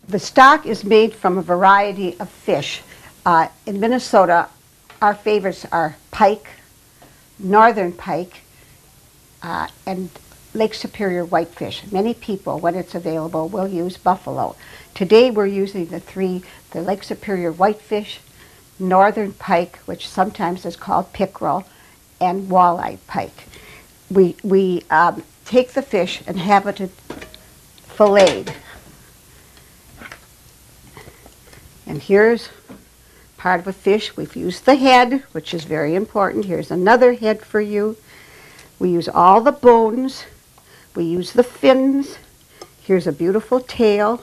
The stock is made from a variety of fish. In Minnesota, our favorites are pike, northern pike, and Lake Superior whitefish. Many people, when it's available, will use buffalo. Today we're using the Lake Superior whitefish, northern pike, which sometimes is called pickerel, and walleye pike. We take the fish and have it filleted. And here's part of a fish. We've used the head, which is very important. Here's another head for you. We use all the bones. We use the fins. Here's a beautiful tail.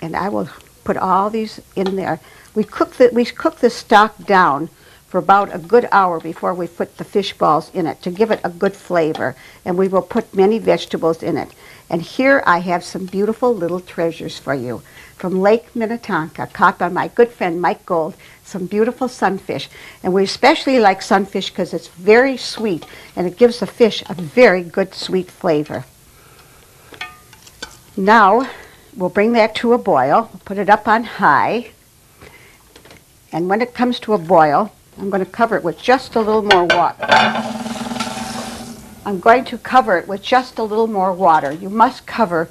And I will put all these in there. We cook the stock down for about a good hour before we put the fish balls in it to give it a good flavor. And we will put many vegetables in it. And here I have some beautiful little treasures for you from Lake Minnetonka, caught by my good friend Mike Gold, some beautiful sunfish. And we especially like sunfish because it's very sweet and it gives the fish a very good sweet flavor. Now we'll bring that to a boil, put it up on high, and when it comes to a boil, I'm going to cover it with just a little more water. I'm going to cover it with just a little more water. You must cover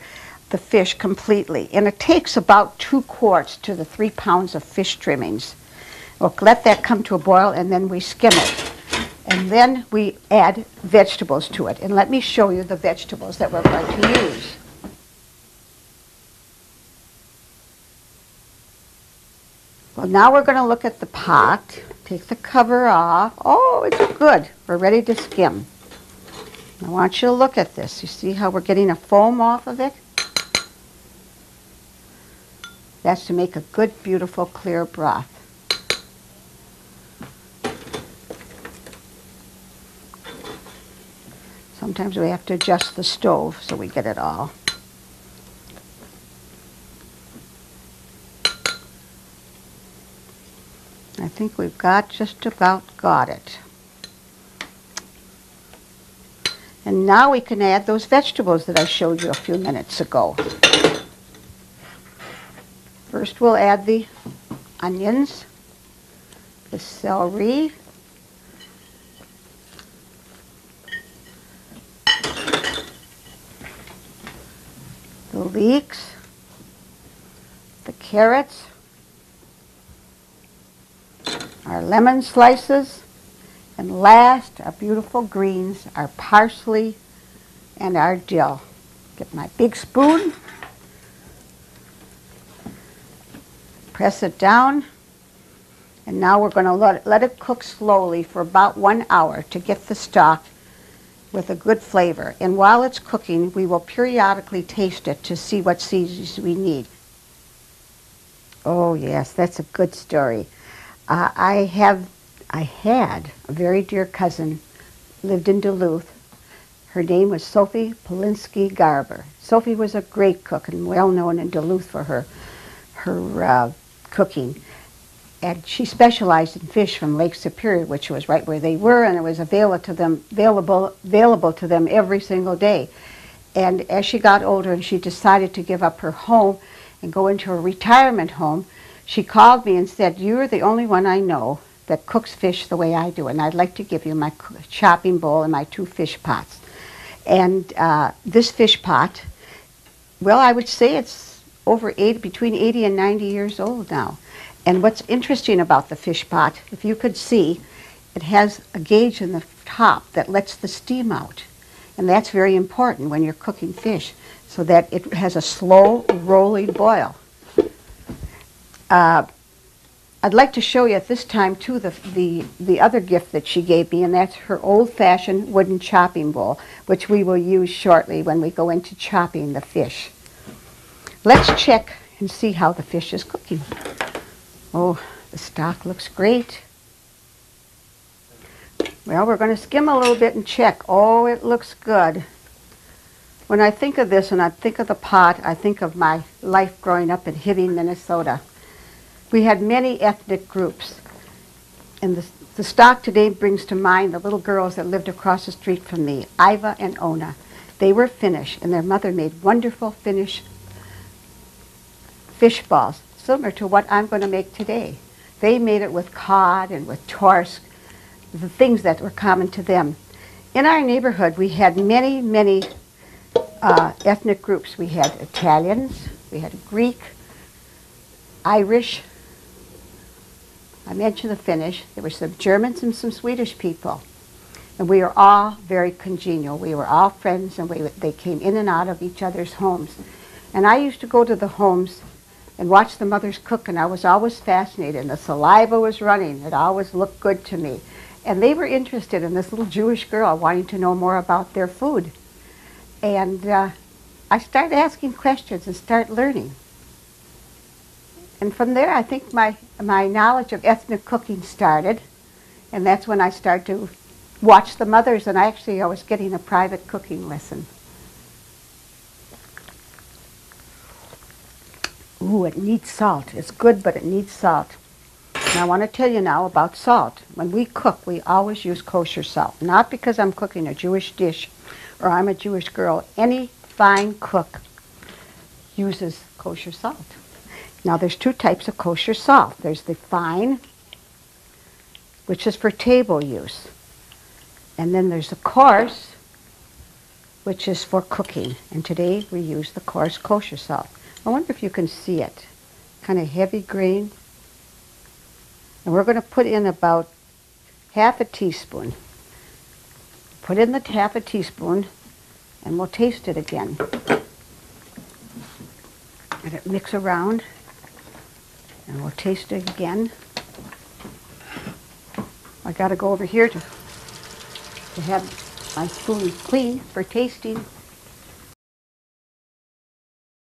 the fish completely. And it takes about 2 quarts to the 3 pounds of fish trimmings. We'll let that come to a boil and then we skim it. And then we add vegetables to it. And let me show you the vegetables that we're going to use. Well, now we're going to look at the pot. Take the cover off. Oh, it's good. We're ready to skim. I want you to look at this. You see how we're getting a foam off of it? That's to make a good, beautiful, clear broth. Sometimes we have to adjust the stove so we get it all. I think we've just about got it. And now we can add those vegetables that I showed you a few minutes ago. First we'll add the onions, the celery, the leeks, the carrots, our lemon slices, and last, our beautiful greens, our parsley and our dill. Get my big spoon, press it down, and now we're going to let it cook slowly for about 1 hour to get the stock with a good flavor. And while it's cooking, we will periodically taste it to see what seasonings we need. Oh yes, that's a good story. I had a very dear cousin, lived in Duluth. Her name was Sophie Polinsky Garber. Sophie was a great cook and well known in Duluth for her cooking. And she specialized in fish from Lake Superior, which was right where they were, and it was available to them every single day. And as she got older and she decided to give up her home and go into a retirement home, she called me and said, "You're the only one I know that cooks fish the way I do, and I'd like to give you my chopping bowl and my 2 fish pots." And this fish pot, well, I would say it's between 80 and 90 years old now. And what's interesting about the fish pot, if you could see, it has a gauge in the top that lets the steam out. And that's very important when you're cooking fish, so that it has a slow rolling boil. I'd like to show you at this time too the other gift that she gave me, and that's her old-fashioned wooden chopping bowl, which we will use shortly when we go into chopping the fish. Let's check and see how the fish is cooking. Oh, the stock looks great. Well, we're going to skim a little bit and check. Oh, it looks good. When I think of this and I think of the pot, I think of my life growing up in Hibbing, Minnesota. We had many ethnic groups, and the stock today brings to mind the little girls that lived across the street from me, Iva and Ona. They were Finnish, and their mother made wonderful Finnish fish balls, similar to what I'm going to make today. They made it with cod and with torsk, the things that were common to them. In our neighborhood, we had many, many ethnic groups. We had Italians, we had Greek, Irish. I mentioned the Finnish. There were some Germans and some Swedish people. And we were all very congenial. We were all friends, and they came in and out of each other's homes. And I used to go to the homes and watch the mothers cook, and I was always fascinated. And the saliva was running. It always looked good to me. And they were interested in this little Jewish girl wanting to know more about their food. And I started asking questions and started learning. And from there, I think my knowledge of ethnic cooking started. And that's when I started to watch the mothers, and I was getting a private cooking lesson. Ooh, it needs salt. It's good, but it needs salt. And I want to tell you now about salt. When we cook, we always use kosher salt. Not because I'm cooking a Jewish dish or I'm a Jewish girl. Any fine cook uses kosher salt. Now, there's two types of kosher salt. There's the fine, which is for table use. And then there's the coarse, which is for cooking. And today we use the coarse kosher salt. I wonder if you can see it. Kind of heavy grain. And we're going to put in about half a teaspoon. Put in the half a teaspoon, and we'll taste it again. Let it mix around, and we'll taste it again. I got to go over here to have my spoon clean for tasting.